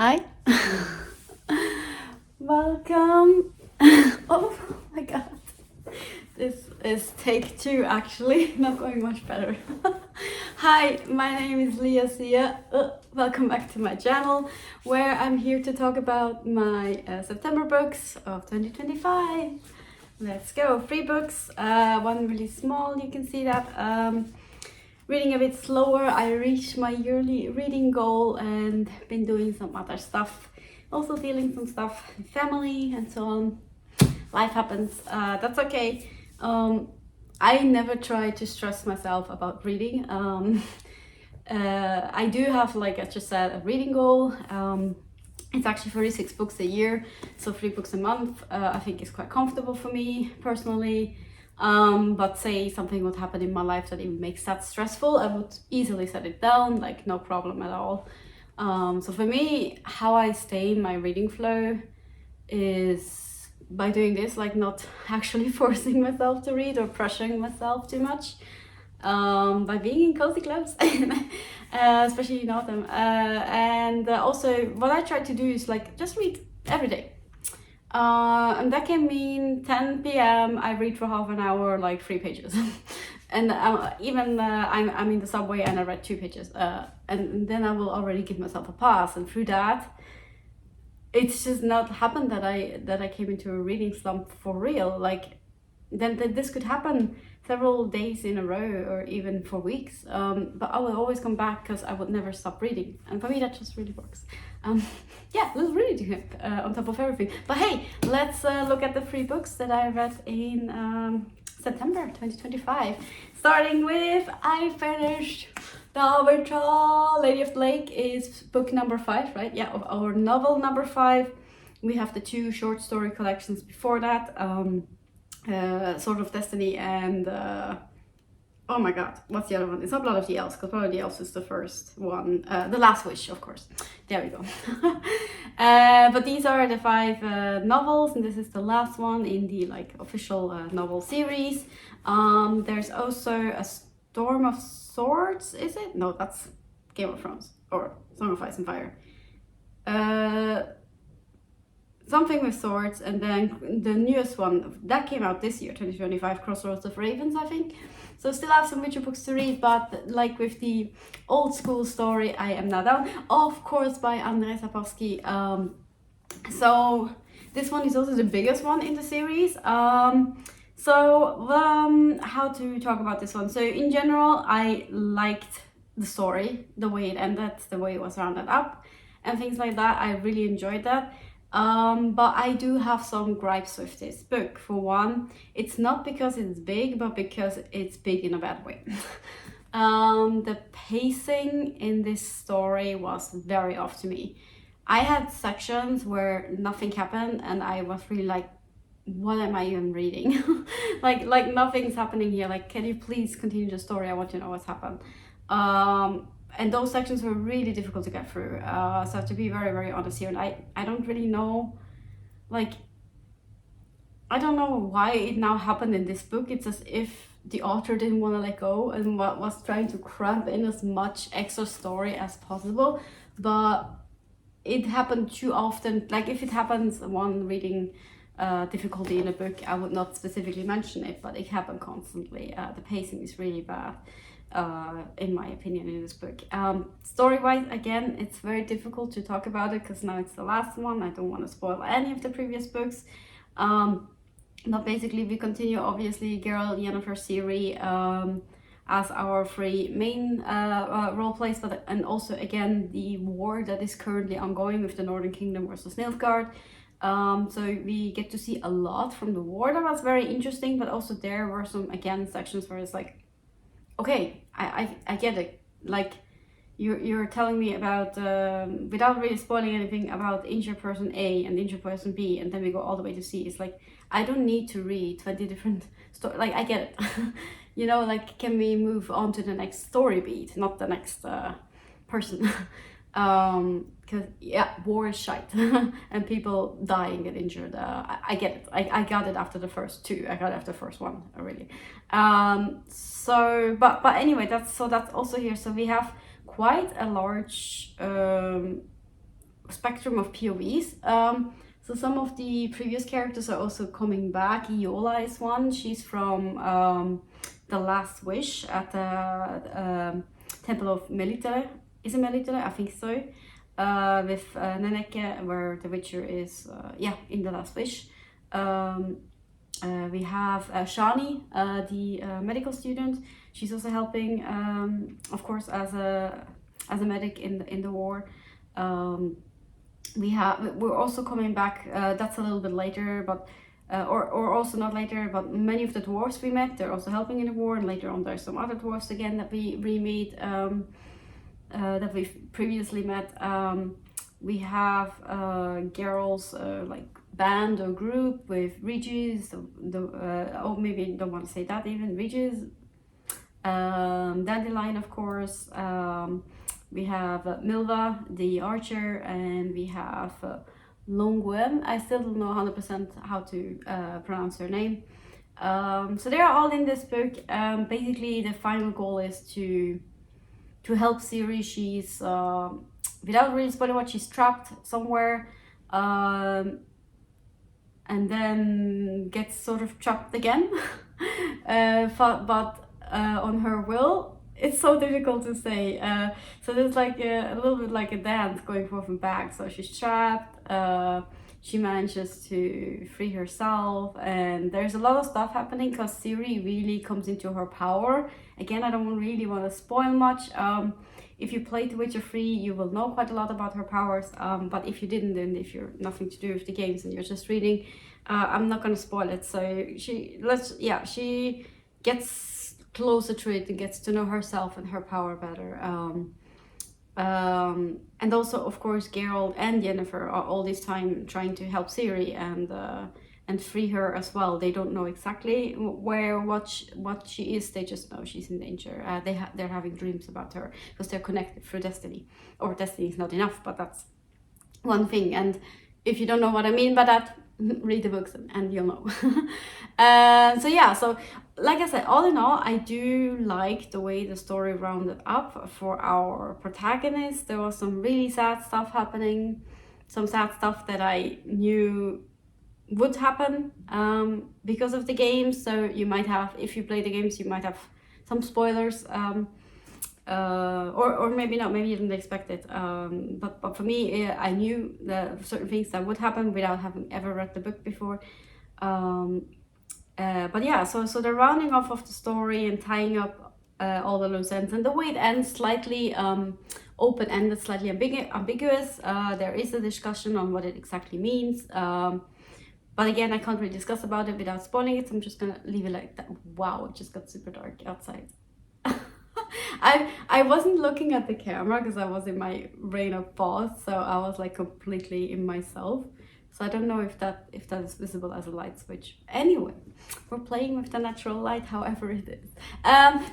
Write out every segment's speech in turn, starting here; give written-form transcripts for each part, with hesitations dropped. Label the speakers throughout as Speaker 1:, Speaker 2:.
Speaker 1: Hi. Welcome. Oh my god. This is take 2 actually, not going much better. Hi, my name is Leah Sia. Welcome back to my channel where I'm here to talk about my September books of 2025. Let's go. 3 books, one really small, you can see that. Reading a bit slower. I reached my yearly reading goal and been doing some other stuff. Also dealing some stuff with family and so on. Life happens. That's okay. I never try to stress myself about reading. I do have, like I just said, a reading goal. It's actually 36 books a year, so 3 books a month. I think is quite comfortable for me personally. But say something would happen in my life that even makes that stressful, I would easily set it down, like no problem at all. So for me, how I stay in my reading flow is by doing this, like not actually forcing myself to read or pressuring myself too much, by being in cozy clothes, especially in autumn. And also what I try to do is like just read every day. And that can mean 10 p.m. I read for half an hour, like 3 pages. And even I'm in the subway and I read 2 pages. And then I will already give myself a pass. And through that, it's just not happened that I came into a reading slump for real. Like then this could happen several days in a row or even for weeks. But I will always come back because I would never stop reading. And for me, that just really works. Yeah, let's really do it on top of everything. But hey, let's look at the 3 books that I read in September 2025. Starting with, I finished The Overture. Lady of the Lake is book number 5, right? Yeah, of our novel number 5. We have the 2 short story collections before that, Sword of Destiny and oh my god, what's the other one? It's not Blood of the Elves, because Blood of the Elves is the first one. The Last Wish, of course. There we go. But these are the 5 novels, and this is the last one in the like official novel series. There's also a Storm of Swords, is it? No, that's Game of Thrones, or Song of Ice and Fire. Something with swords, and then the newest one that came out this year, 2025, Crossroads of Ravens, I think. So still have some Witcher books to read, but like with the old school story, I am now down. Of course, by Andrzej Sapkowski. So this one is also the biggest one in the series. How to talk about this one? So in general, I liked the story, the way it ended, the way it was rounded up, and things like that. I really enjoyed that. But I do have some gripes with this book. For one, it's not because it's big, but because it's big in a bad way. The pacing in this story was very off to me. I had sections where nothing happened and I was really like, what am I even reading? like nothing's happening here. Like, can you please continue the story? I want to know what's happened. And those sections were really difficult to get through. So to be very, very honest here, and I don't really know, like, I don't know why it now happened in this book. It's as if the author didn't want to let go and was trying to cramp in as much extra story as possible. But it happened too often. Like if it happens one reading difficulty in a book, I would not specifically mention it, but it happened constantly. The pacing is really bad. In my opinion, in this book. Story-wise, again, it's very difficult to talk about it because now it's the last one. I don't want to spoil any of the previous books. But basically, we continue, obviously, Geralt, Yennefer, Ciri as our 3 main role plays, but and also, again, the war that is currently ongoing with the Northern Kingdom versus Nilfgaard. So we get to see a lot from the war. That was very interesting, but also there were some, again, sections where it's like, okay, I get it. Like you're telling me about without really spoiling anything about injured person A and injured person B, and then we go all the way to C. It's like I don't need to read 20 different stories. Like I get it. You know, like can we move on to the next story beat, not the next person? Because yeah, war is shite and people die and get injured. I get it. I got it after the first 2. I got it after the first 1, really. So but anyway, that's also here. So we have quite a large spectrum of POVs. So some of the previous characters are also coming back. Iola is one. She's from The Last Wish at the Temple of Melitele. Is it Melitele? I think so. With Nenneke, where the Witcher is, in The Last Wish. We have Shani, the medical student. She's also helping, of course, as a medic in the war. We're also coming back. That's a little bit later, but or also not later. But many of the dwarves we met, they're also helping in the war. And later on, there's some other dwarves again that we meet, that we've previously met. We have Geralt's like band or group with Regis. Maybe I don't want to say that even. Regis, Dandelion, of course. We have Milva, the archer, and we have Longuem. I still don't know 100% how to pronounce her name. So they're all in this book. Basically, the final goal is to help Ciri. She's, without really spoiling what, she's trapped somewhere, and then gets sort of trapped again, but on her will. It's so difficult to say. So there's like a little bit like a dance going forth and back. So she's trapped. She manages to free herself, and there's a lot of stuff happening because Ciri really comes into her power. Again, I don't really want to spoil much. If you played The Witcher 3, you will know quite a lot about her powers. But if you didn't, and if you're nothing to do with the games and you're just reading, I'm not going to spoil it. So she gets closer to it and gets to know herself and her power better. And also, of course, Geralt and Yennefer are all this time trying to help Ciri and free her as well. They don't know exactly what she is. They just know she's in danger. They're having dreams about her because they're connected through destiny. Or destiny is not enough, but that's one thing. And if you don't know what I mean by that, read the books and you'll know. So like I said, all in all, I do like the way the story rounded up for our protagonist. There was some really sad stuff happening, some sad stuff that I knew would happen because of the games. So you might have, if you play the games, you might have some spoilers, or maybe not, maybe you didn't expect it. But for me, I knew the certain things that would happen without having ever read the book before. But yeah, so the rounding off of the story and tying up all the loose ends, and the way it ends slightly open-ended, slightly ambiguous. There is a discussion on what it exactly means. But again, I can't really discuss about it without spoiling it, so I'm just gonna leave it like that. Wow, it just got super dark outside. I wasn't looking at the camera because I was in my rain of thoughts, so I was like completely in myself. So I don't know if that is visible as a light switch. Anyway, we're playing with the natural light, however it is.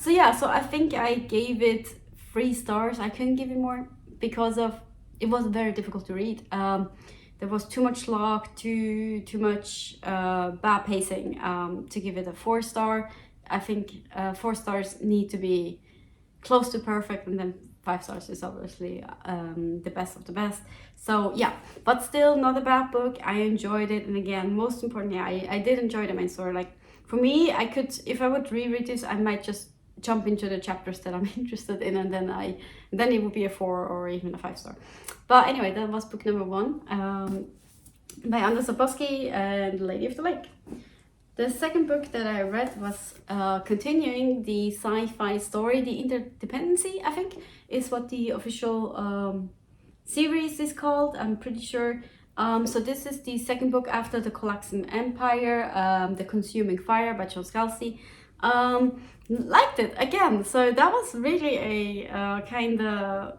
Speaker 1: So I think I gave it 3 stars. I couldn't give it more because it was very difficult to read. There was too much slog, too much bad pacing to give it a 4-star. I think 4 stars need to be close to perfect, and then 5 stars is obviously the best of the best. So yeah, but still not a bad book. I enjoyed it, and again, most importantly, I did enjoy the main story. Like for me, I could, if I would reread this, I might just jump into the chapters that I'm interested in, and then it would be a 4 or even a 5-star. But anyway, that was book number 1 by Andrzej Sapkowski and Lady of the Lake. The second book that I read was continuing the sci-fi story. The Interdependency, I think, is what the official series is called. I'm pretty sure. So this is the second book after The Collapsing Empire, The Consuming Fire by Scalzi. Liked it again. So that was really a kind of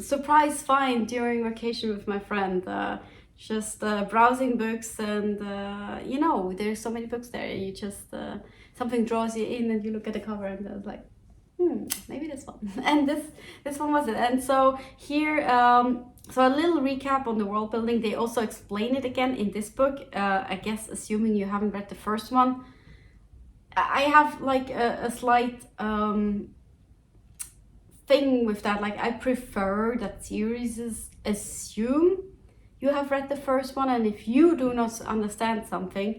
Speaker 1: surprise find during vacation with my friend. Just browsing books, and you know, there's so many books there. You just something draws you in, and you look at the cover, and I was like, maybe this one. And this one was it. And so here, so a little recap on the world building. They also explain it again in this book. I guess assuming you haven't read the first one, I have like a slight thing with that. Like I prefer that series assume you have read the first one, and if you do not understand something,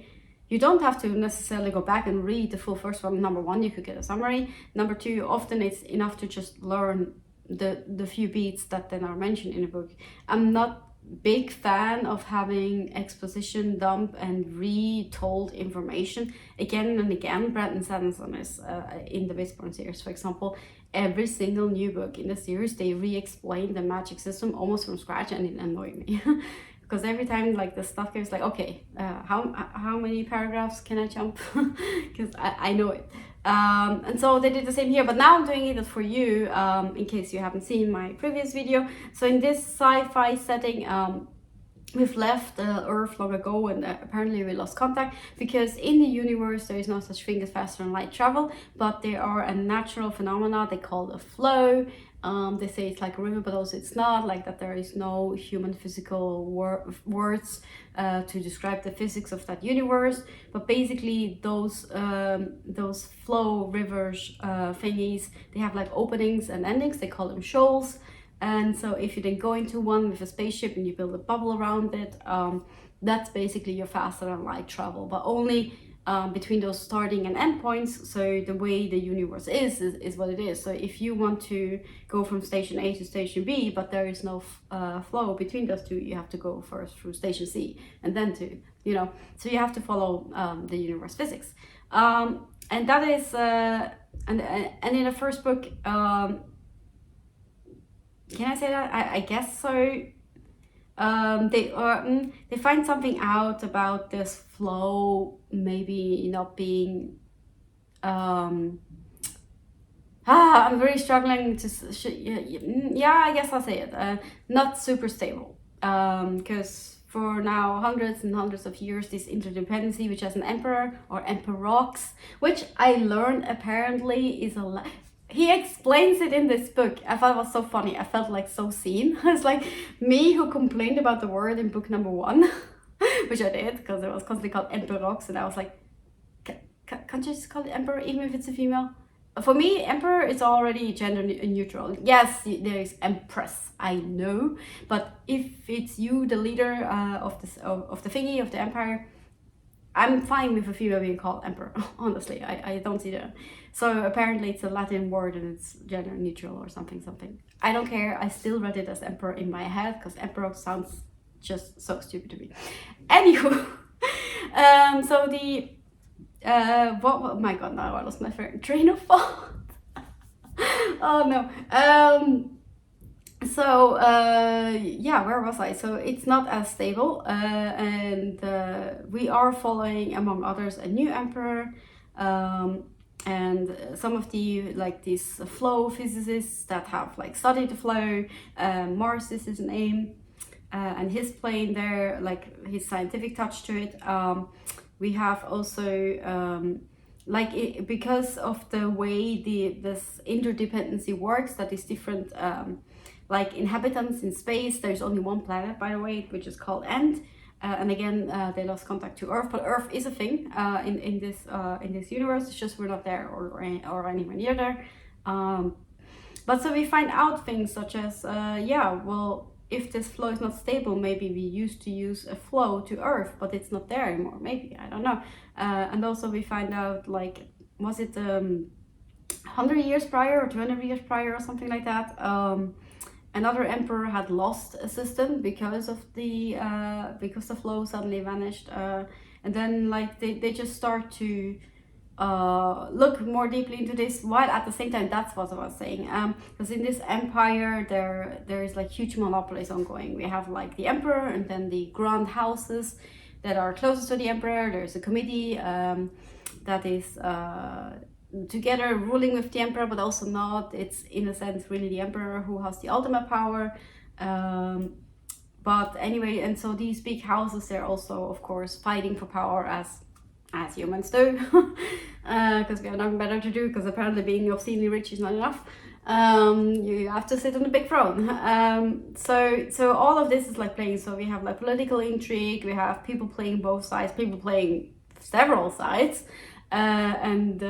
Speaker 1: you don't have to necessarily go back and read the full first one. Number one, you could get a summary. Number two, often it's enough to just learn the few beats that then are mentioned in a book. I'm not big fan of having exposition dump and retold information again and again. Brandon Sanderson is in the Mistborn series, for example. Every single new book in the series, they re-explain the magic system almost from scratch, and it annoyed me. Because every time like the stuff goes like, okay, how many paragraphs can I jump? Because I know it. And so they did the same here, but now I'm doing it for you, in case you haven't seen my previous video. So in this sci-fi setting, we've left Earth long ago, and apparently we lost contact, because in the universe there is no such thing as faster than light travel, but there are a natural phenomena they call a flow. They say it's like a river, but also it's not, like that there is no human physical words to describe the physics of that universe. But basically those flow rivers thingies, they have like openings and endings. They call them shoals. And so if you then go into one with a spaceship and you build a bubble around it, that's basically your faster than light travel, but only between those starting and end points. So the way the universe is what it is. So if you want to go from station A to station B, but there is no flow between those two, you have to go first through station C and then to, so you have to follow the universe physics. And that is, and in the first book, can I say that? I guess so. They find something out about this flow maybe not being I'm very struggling to I guess I'll say it, not super stable, because for now hundreds and hundreds of years this interdependency, which has an emperor or emperox, which I learned apparently is he explains it in this book. I thought it was so funny. I felt like so seen. It's like me who complained about the word in book number 1, which I did because it was constantly called emperox, and I was like, can't you just call it emperor even if it's a female? For me, emperor is already gender neutral. Yes, there is empress, I know, but if it's you, the leader of the thingy, of the empire, I'm fine with a female being called emperor. Honestly, I don't see that. So apparently it's a Latin word and it's gender neutral or something. I don't care. I still read it as emperor in my head because emperor sounds just so stupid to me. Anywho, so the oh my god, now I lost my train of thought. Oh no. So where was I? So it's not as stable, and we are following, among others, a new emperor, and some of the these flow physicists that have studied the flow. Mars is his name, and his playing there, his scientific touch to it. We have also because of the way this interdependency works, that is different. Inhabitants in space, there's only one planet, by the way, which is called End, and again they lost contact to Earth, but Earth is a thing in this universe. It's just we're not there or anywhere near there. But so we find out things such as if this flow is not stable, maybe we used to use a flow to Earth, but it's not there anymore, maybe, I don't know. And also we find out, was it 100 years prior or 200 years prior or something like that, another emperor had lost a system because the flow suddenly vanished, and then they just start to look more deeply into this, while at the same time, that's what I was saying, because in this empire there is huge monopolies ongoing. We have the emperor and then the grand houses that are closest to the emperor. There's a committee that is together ruling with the emperor, but also not. It's in a sense really the emperor who has the ultimate power, but anyway, and so these big houses, they're also of course fighting for power as humans do, because we have nothing better to do, because apparently being obscenely rich is not enough. You have to sit on the big throne. So all of this is playing. So we have political intrigue, we have people playing both sides, people playing several sides. and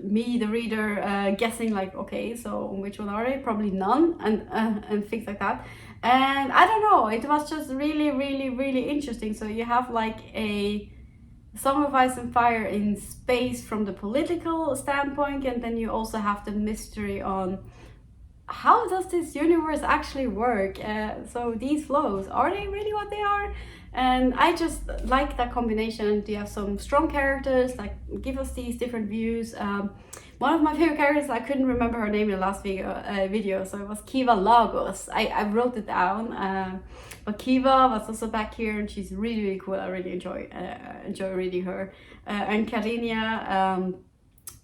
Speaker 1: me, the reader, guessing like, okay, so which one are they? Probably none, and things like that. And I don't know, it was just really, really, really interesting. So you have like a Song of Ice and Fire in space from the political standpoint, and then you also have the mystery on how does this universe actually work. So these flows, are they really what they are? And I just like that combination. You have some strong characters that give us these different views. One of my favorite characters, I couldn't remember her name in the last video, so it was Kiva Lagos. I wrote it down, but Kiva was also back here, and she's really, really cool. I really enjoy reading her. And Karinia,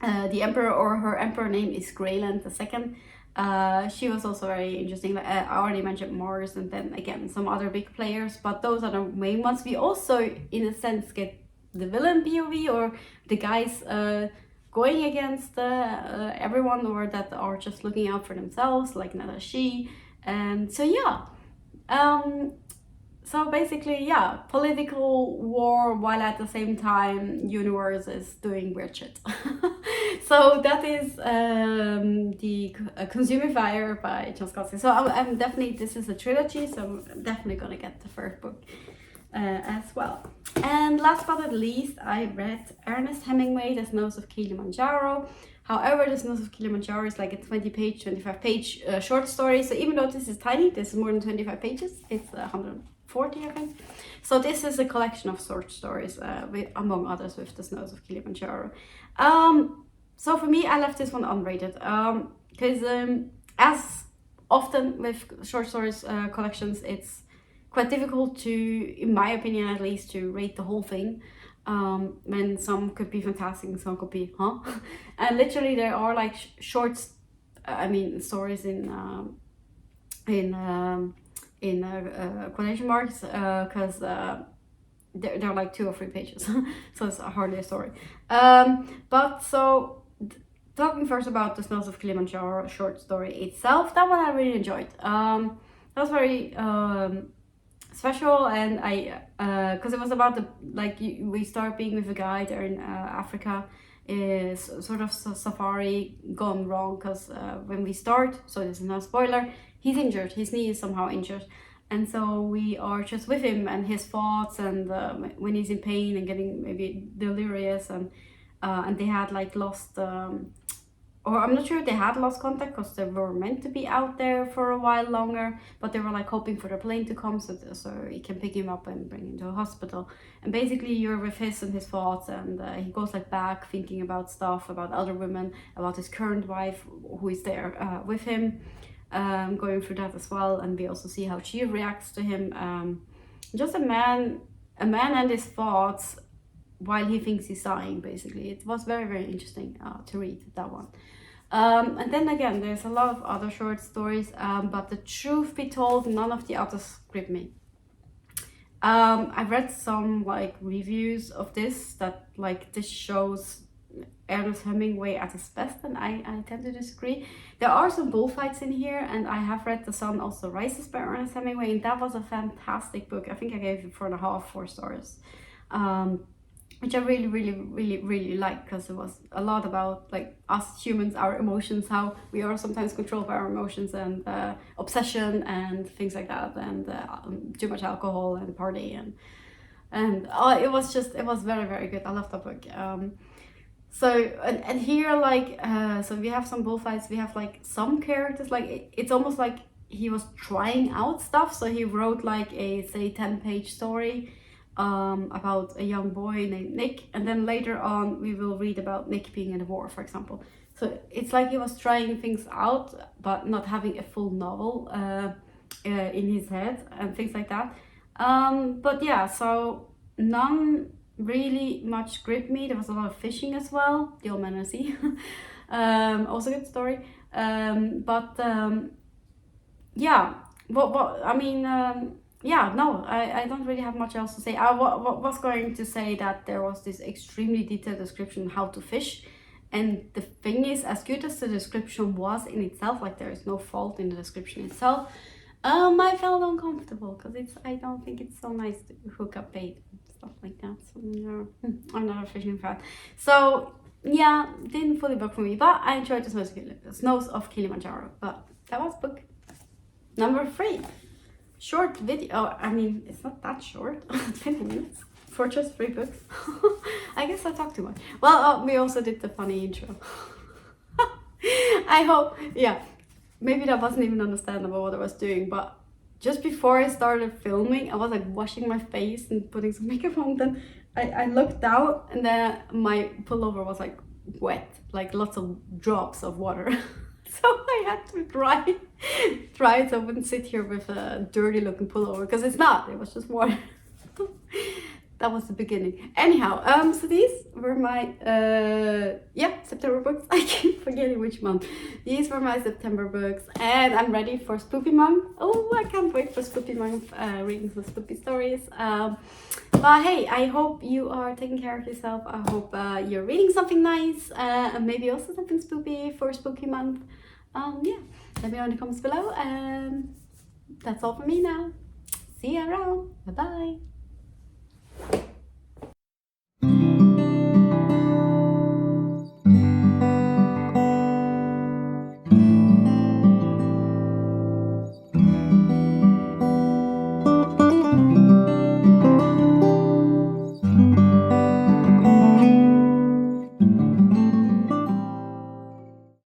Speaker 1: the emperor, or her emperor name is Greyland II. She was also very interesting. Like, I already mentioned Mars, and then again some other big players, but those are the main ones. We also, in a sense, get the villain POV, or the guys going against everyone, or that are just looking out for themselves, like Nadashi. And so yeah, so basically, yeah, political war while at the same time universe is doing weird shit. So that is the Consuming Fire by Scalzi. So I'm definitely, this is a trilogy, so I'm definitely gonna get the first book as well. And last but not least, I read Ernest Hemingway, The Snows of Kilimanjaro. However, The Snows of Kilimanjaro is like a 20-page, 25-page short story. So even though this is tiny, this is more than 25 pages, it's 140, I think. So this is a collection of short stories, among others, with The Snows of Kilimanjaro. So for me, I left this one unrated, because as often with short stories collections, it's quite difficult to, in my opinion at least, to rate the whole thing. When some could be fantastic and some could be, huh? And literally there are like stories in quotation marks, because they're like 2 or 3 pages, so it's hardly a story. But so, talking first about The Snows of Kilimanjaro short story itself, that one I really enjoyed. That was very special, and I because it was about the, like, we start being with a guy there in Africa, is sort of safari gone wrong, because when we start, so this is no spoiler, he's injured, his knee is somehow injured, and so we are just with him and his thoughts, and when he's in pain and getting maybe delirious, and they had like lost or I'm not sure if they had lost contact, because they were meant to be out there for a while longer, but they were like hoping for the plane to come so he can pick him up and bring him to a hospital. And basically you're with his and his thoughts, and he goes like back thinking about stuff, about other women, about his current wife who is there with him, going through that as well. And we also see how she reacts to him. Just a man and his thoughts while he thinks he's dying, basically. It was very, very interesting to read that one. And then again, there's a lot of other short stories, but the truth be told, none of the others grip me. I've read some like reviews of this, that like this shows Ernest Hemingway at his best, and I tend to disagree. There are some bullfights in here, and I have read The Sun Also Rises by Ernest Hemingway, and that was a fantastic book. I think I gave it 4 stars. Which I really, really, really, really like, because it was a lot about like us humans, our emotions, how we are sometimes controlled by our emotions, and obsession and things like that, and too much alcohol and party, and it was very, very good. I love that book. So and here, like, so we have some bullfights, we have like some characters, like it's almost like he was trying out stuff. So he wrote like a, say, 10-page story about a young boy named Nick, and then later on we will read about Nick being in a war, for example. So it's like he was trying things out, but not having a full novel in his head and things like that. But yeah, so none really much gripped me. There was a lot of fishing as well, The Old Man and the Sea. Also good story. Yeah, what I mean, yeah, no, I don't really have much else to say. I was going to say that there was this extremely detailed description on how to fish, and the thing is, as good as the description was in itself, like there is no fault in the description itself, I felt uncomfortable because I don't think it's so nice to hook up bait and stuff like that. So no, I'm not a fishing fan. So yeah, didn't fully book for me, but I enjoyed the Snows of Kilimanjaro. But that was book number 3. Short video. Oh, I mean, it's not that short. 20 minutes for just 3 books. I guess I talked too much. Well, we also did the funny intro. I hope, yeah. Maybe that wasn't even understandable what I was doing, but just before I started filming, I was like washing my face and putting some makeup on. Then I looked down and then my pullover was like wet, like lots of drops of water. So I had to dry it so I wouldn't sit here with a dirty looking pullover, because it's not, it was just water. That was the beginning. Anyhow, so these were my, September books. I keep forgetting which month. These were my September books, and I'm ready for Spooky Month. Oh, I can't wait for Spooky Month, reading some spooky stories. But hey, I hope you are taking care of yourself. I hope you're reading something nice, and maybe also something spooky for Spooky Month. Let me know in the comments below. That's all for me now. See you around. Bye-bye.